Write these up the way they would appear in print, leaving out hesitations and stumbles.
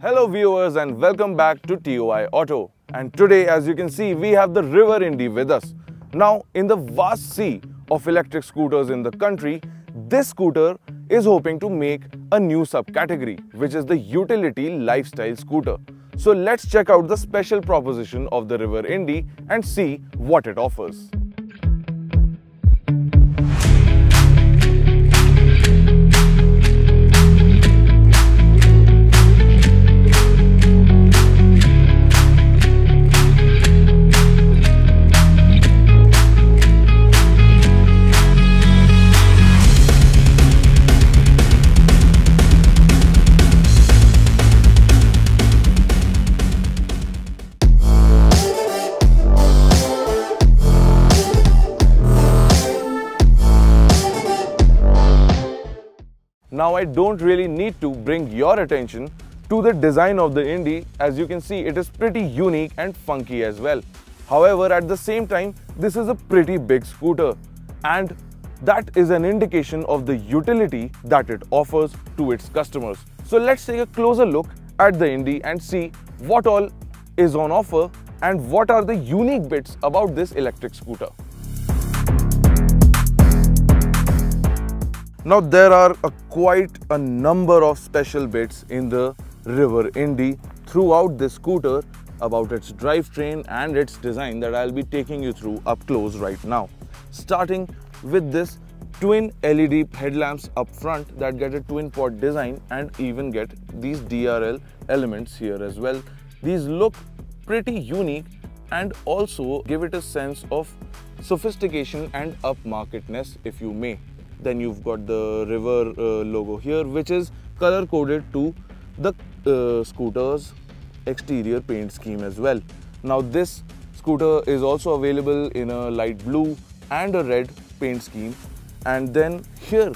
Hello viewers and welcome back to TOI Auto. And today, as you can see, we have the River Indy with us. Now, in the vast sea of electric scooters in the country, this scooter is hoping to make a new subcategory, which is the utility lifestyle scooter. So let's check out the special proposition of the River Indy and see what it offers. Now I don't really need to bring your attention to the design of the Indy. As you can see, it is pretty unique and funky as well. However, at the same time, this is a pretty big scooter, and that is an indication of the utility that it offers to its customers. So let's take a closer look at the Indy and see what all is on offer and what are the unique bits about this electric scooter. Now there are quite a number of special bits in the River Indy throughout this scooter about its drivetrain and its design that I'll be taking you through up close right now. Starting with this twin LED headlamps up front that get a twin pod design and even get these DRL elements here as well. These look pretty unique and also give it a sense of sophistication and upmarketness, if you may. Then you've got the River logo here, which is color coded to the scooter's exterior paint scheme as well. Now this scooter is also available in a light blue and a red paint scheme. And then here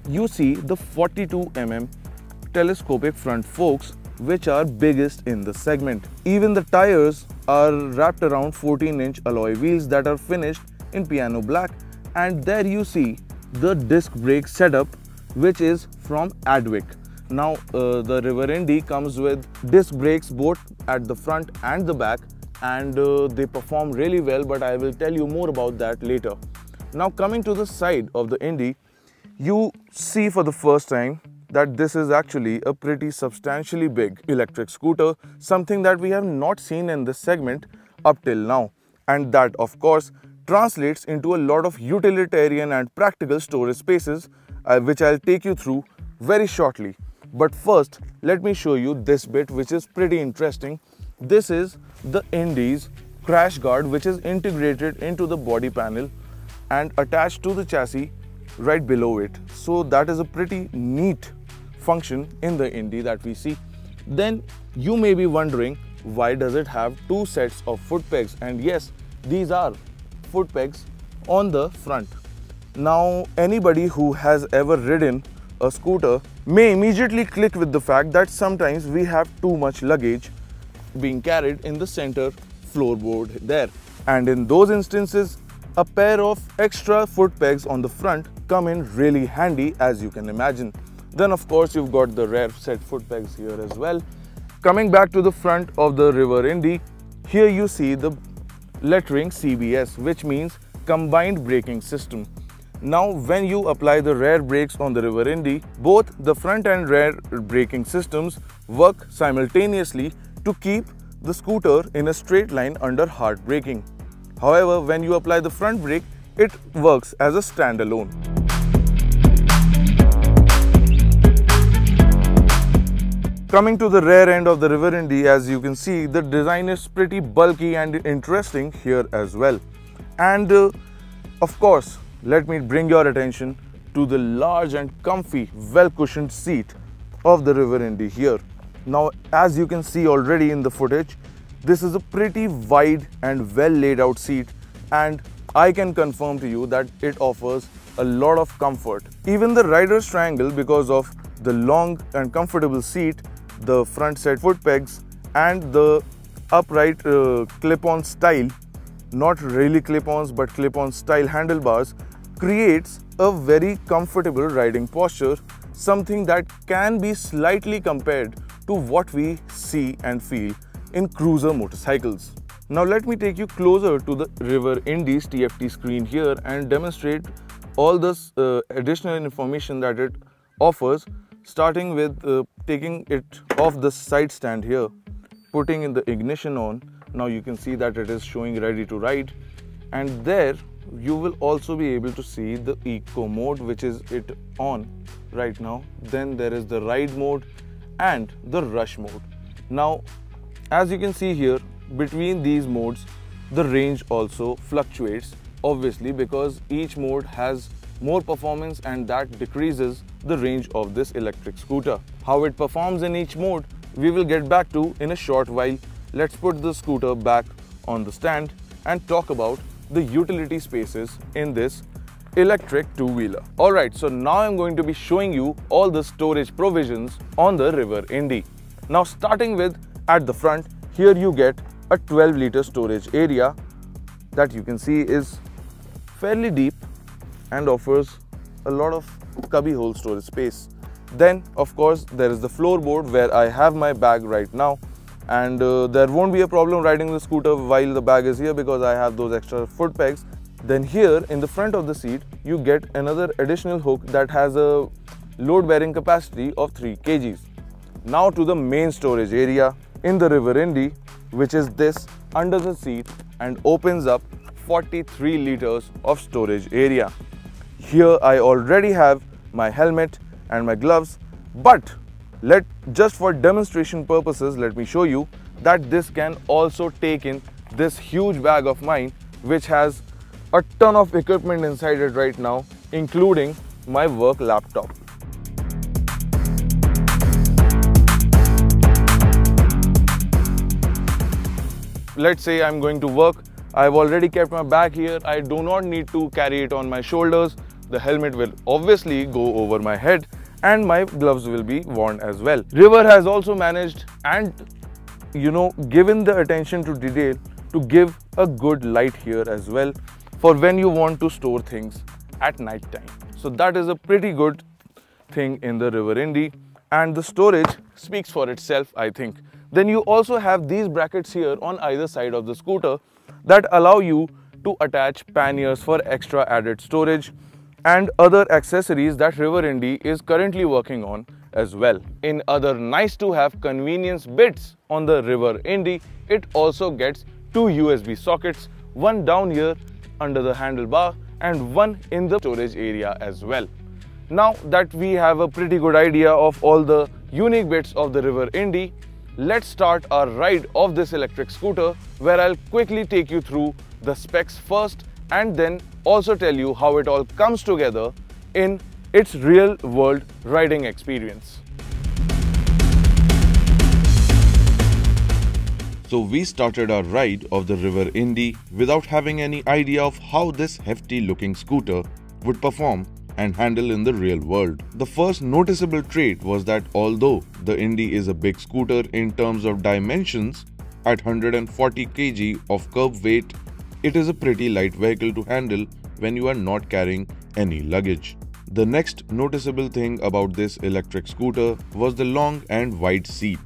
you see the 42mm telescopic front forks, which are biggest in the segment. Even the tires are wrapped around 14-inch alloy wheels that are finished in piano black. And there you see the disc brake setup, which is from Adwick. Now the River Indy comes with disc brakes both at the front and the back, and they perform really well, but I will tell you more about that later. Now coming to the side of the Indy, you see for the first time that this is actually a pretty substantially big electric scooter, something that we have not seen in this segment up till now, and that of course translates into a lot of utilitarian and practical storage spaces, which I'll take you through very shortly. But first, let me show you this bit, which is pretty interesting. This is the Indy's crash guard, which is integrated into the body panel and attached to the chassis right below it. So that is a pretty neat function in the Indy that we see. Then you may be wondering, why does it have two sets of foot pegs? And yes, these are foot pegs on the front. Now anybody who has ever ridden a scooter may immediately click with the fact that sometimes we have too much luggage being carried in the center floorboard there, and in those instances a pair of extra foot pegs on the front come in really handy, as you can imagine. Then of course you've got the rear set foot pegs here as well. Coming back to the front of the River Indy, here you see the lettering CBS, which means combined braking system. Now when you apply the rear brakes on the River Indy, both the front and rear braking systems work simultaneously to keep the scooter in a straight line under hard braking. However, when you apply the front brake, it works as a standalone. Coming to the rear end of the River Indy, as you can see, the design is pretty bulky and interesting here as well. And of course, let me bring your attention to the large and comfy, well-cushioned seat of the River Indy here. Now, as you can see already in the footage, this is a pretty wide and well laid out seat, and I can confirm to you that it offers a lot of comfort. Even the rider's triangle, because of the long and comfortable seat, the front set foot pegs and the upright clip-on style, not really clip-ons but clip-on style handlebars, creates a very comfortable riding posture, something that can be slightly compared to what we see and feel in cruiser motorcycles. Now let me take you closer to the River Indy's TFT screen here and demonstrate all this additional information that it offers, starting with taking it off the side stand here, putting in the ignition on. Now you can see that it is showing ready to ride, and there you will also be able to see the eco mode, which is it on right now. Then there is the ride mode and the rush mode. Now as you can see here, between these modes the range also fluctuates, obviously because each mode has more performance and that decreases the range of this electric scooter. How it performs in each mode we will get back to in a short while. Let's put the scooter back on the stand and talk about the utility spaces in this electric two-wheeler. Alright, so now I'm going to be showing you all the storage provisions on the River Indy. Now starting with at the front, here you get a 12-liter storage area that you can see is fairly deep and offers a lot of cubbyhole storage space. Then of course there is the floorboard where I have my bag right now, and there won't be a problem riding the scooter while the bag is here because I have those extra foot pegs. Then here in the front of the seat you get another additional hook that has a load bearing capacity of 3 kgs. Now to the main storage area in the River Indy, which is this under the seat and opens up 43 liters of storage area. Here I already have my helmet and my gloves, but just for demonstration purposes, let me show you that this can also take in this huge bag of mine, which has a ton of equipment inside it right now, including my work laptop. Let's say I'm going to work. I've already kept my bag here. I do not need to carry it on my shoulders. The helmet will obviously go over my head and my gloves will be worn as well. River has also managed and given the attention to detail to give a good light here as well for when you want to store things at night time. So that is a pretty good thing in the River Indy, and the storage speaks for itself, I think. Then you also have these brackets here on either side of the scooter that allow you to attach panniers for extra added storage and other accessories that River Indy is currently working on as well. In other nice to have convenience bits on the River Indy, it also gets 2 USB sockets, one down here under the handlebar and one in the storage area as well. Now that we have a pretty good idea of all the unique bits of the River Indy, let's start our ride of this electric scooter, where I'll quickly take you through the specs first and then also tell you how it all comes together in its real world riding experience. So we started our ride of the River Indy without having any idea of how this hefty looking scooter would perform and handle in the real world. The first noticeable trait was that although the Indy is a big scooter in terms of dimensions, at 140 kg of curb weight, it is a pretty light vehicle to handle when you are not carrying any luggage. The next noticeable thing about this electric scooter was the long and wide seat.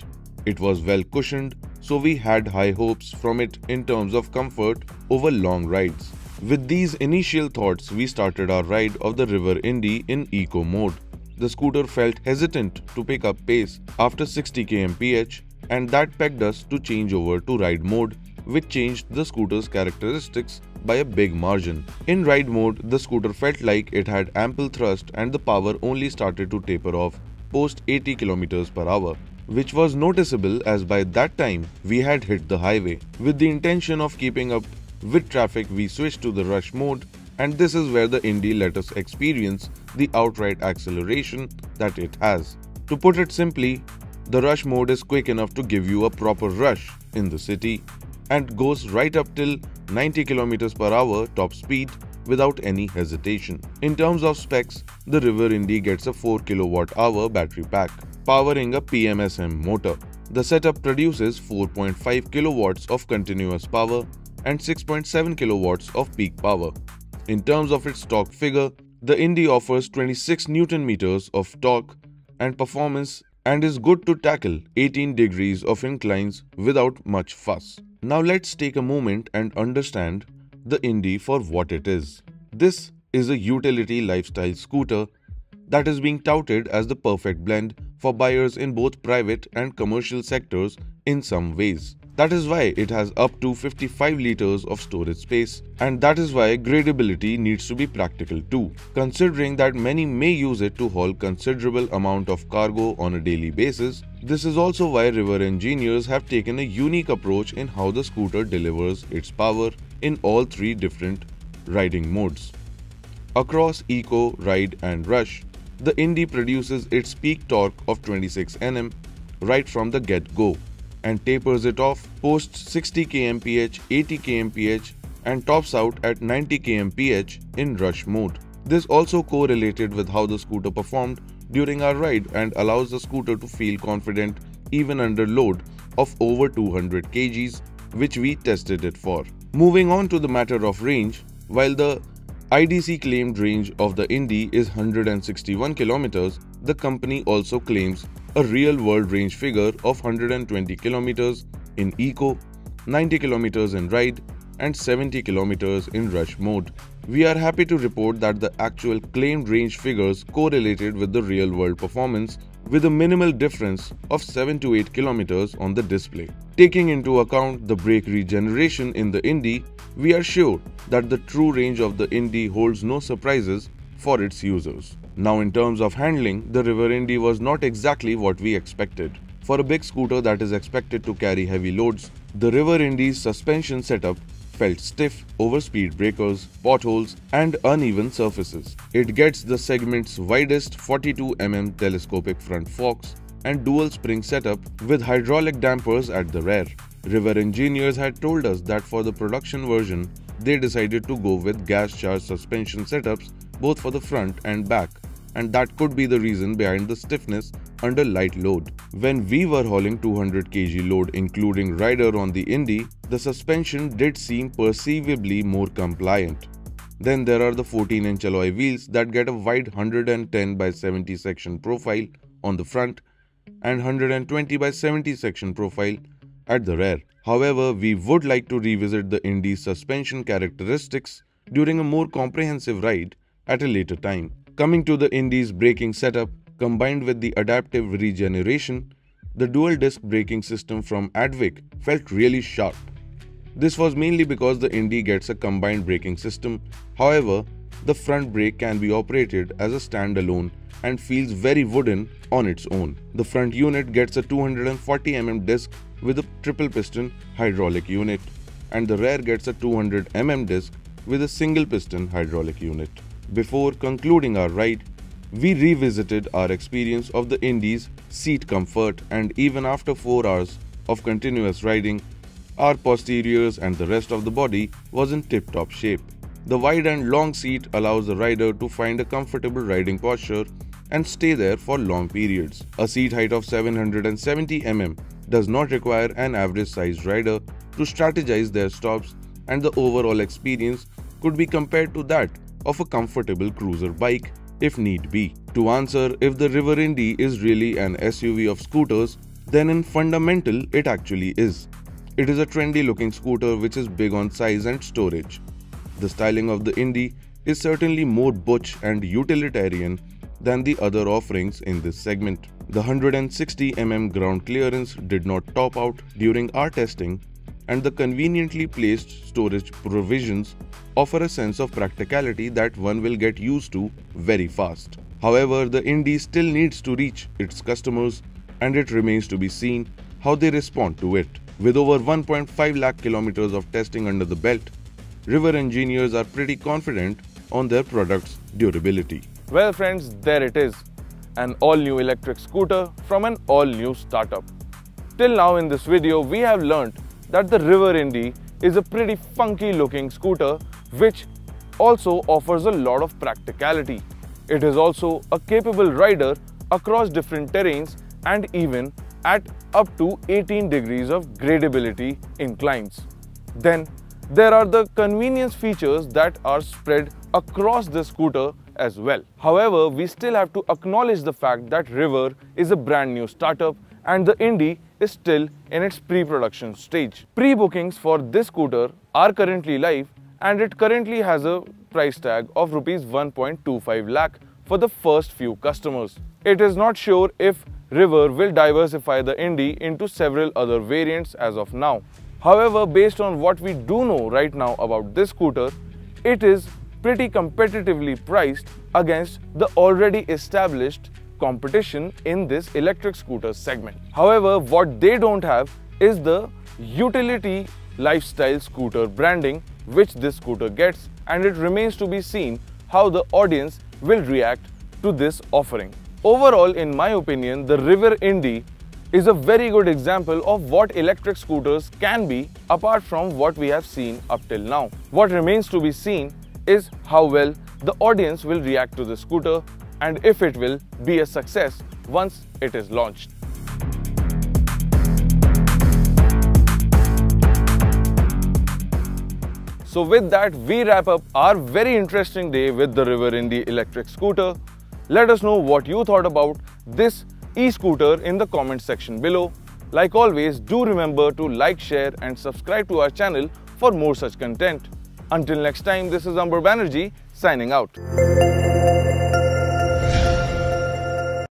It was well cushioned, so we had high hopes from it in terms of comfort over long rides. With these initial thoughts, we started our ride of the River Indy in eco mode. The scooter felt hesitant to pick up pace after 60 kmph, and that pegged us to change over to ride mode, which changed the scooter's characteristics by a big margin. In ride mode, the scooter felt like it had ample thrust and the power only started to taper off post 80 km/h, which was noticeable as by that time we had hit the highway. With the intention of keeping up with traffic, we switched to the rush mode, and this is where the Indy let us experience the outright acceleration that it has. To put it simply, the rush mode is quick enough to give you a proper rush in the city and goes right up till 90 km/h top speed without any hesitation. In terms of specs, the River Indy gets a 4 kWh battery pack, powering a PMSM motor. The setup produces 4.5 kilowatts of continuous power and 6.7 kilowatts of peak power. In terms of its torque figure, the Indy offers 26 Nm of torque and performance and is good to tackle 18 degrees of inclines without much fuss. Now let's take a moment and understand the Indy for what it is. This is a utility lifestyle scooter that is being touted as the perfect blend for buyers in both private and commercial sectors in some ways. That is why it has up to 55 liters of storage space, and that is why gradability needs to be practical too, considering that many may use it to haul considerable amount of cargo on a daily basis. This is also why River engineers have taken a unique approach in how the scooter delivers its power in all three different riding modes. Across Eco, Ride and Rush, the Indy produces its peak torque of 26 Nm right from the get-go and tapers it off post 60 kmph, 80 kmph and tops out at 90 kmph in rush mode. This also correlated with how the scooter performed during our ride and allows the scooter to feel confident even under load of over 200 kgs, which we tested it for. Moving on to the matter of range, while the IDC claimed range of the Indy is 161 km, the company also claims a real-world range figure of 120 km in Eco, 90 km in Ride and 70 km in Rush mode. We are happy to report that the actual claimed range figures correlated with the real-world performance with a minimal difference of 7 to 8 km on the display. Taking into account the brake regeneration in the Indy, we are sure that the true range of the Indy holds no surprises for its users. Now in terms of handling, the River Indy was not exactly what we expected. For a big scooter that is expected to carry heavy loads, the River Indy's suspension setup felt stiff over speed breakers, potholes and uneven surfaces. It gets the segment's widest 42 mm telescopic front forks and dual spring setup with hydraulic dampers at the rear. River engineers had told us that for the production version, they decided to go with gas-charged suspension setups both for the front and back, and that could be the reason behind the stiffness under light load. When we were hauling 200 kg load including rider on the Indy, the suspension did seem perceivably more compliant. Then there are the 14-inch alloy wheels that get a wide 110 by 70 section profile on the front and 120 by 70 section profile at the rear. However, we would like to revisit the Indy's suspension characteristics during a more comprehensive ride at a later time. Coming to the Indy's braking setup, combined with the adaptive regeneration, the dual disc braking system from Ather felt really sharp. This was mainly because the Indy gets a combined braking system. However, the front brake can be operated as a standalone and feels very wooden on its own. The front unit gets a 240 mm disc with a triple piston hydraulic unit, and the rear gets a 200 mm disc with a single piston hydraulic unit. Before concluding our ride, we revisited our experience of the Indy's seat comfort, and even after 4 hours of continuous riding, our posteriors and the rest of the body was in tip-top shape. The wide and long seat allows the rider to find a comfortable riding posture and stay there for long periods. A seat height of 770 mm does not require an average-sized rider to strategize their stops, and the overall experience could be compared to that of a comfortable cruiser bike if need be. To answer if the River Indy is really an SUV of scooters, then in fundamental it actually is. It is a trendy looking scooter which is big on size and storage. The styling of the Indy is certainly more butch and utilitarian than the other offerings in this segment. The 160 mm ground clearance did not top out during our testing, and the conveniently placed storage provisions offer a sense of practicality that one will get used to very fast. However, the Indy still needs to reach its customers, and it remains to be seen how they respond to it. With over 1.5 lakh kilometers of testing under the belt, River engineers are pretty confident on their product's durability. Well friends, there it is. An all-new electric scooter from an all-new startup. Till now in this video, we have learnt that the River Indy is a pretty funky looking scooter which also offers a lot of practicality. It is also a capable rider across different terrains and even at up to 18 degrees of gradability inclines. Then there are the convenience features that are spread across the scooter as well. However, we still have to acknowledge the fact that River is a brand new startup and the Indy is still in its pre-production stage. Pre-bookings for this scooter are currently live and it currently has a price tag of Rs 1.25 lakh for the first few customers. It is not sure if River will diversify the Indy into several other variants as of now. However, based on what we do know right now about this scooter, it is pretty competitively priced against the already established competition in this electric scooter segment. However, what they don't have is the utility lifestyle scooter branding which this scooter gets, and it remains to be seen how the audience will react to this offering. Overall, in my opinion, the River Indy is a very good example of what electric scooters can be apart from what we have seen up till now. What remains to be seen is how well the audience will react to the scooter and if it will be a success once it is launched. So with that, we wrap up our very interesting day with the River Indy electric scooter. Let us know what you thought about this e-scooter in the comment section below. Like always, do remember to like, share and subscribe to our channel for more such content. Until next time, this is Amber Banerjee signing out.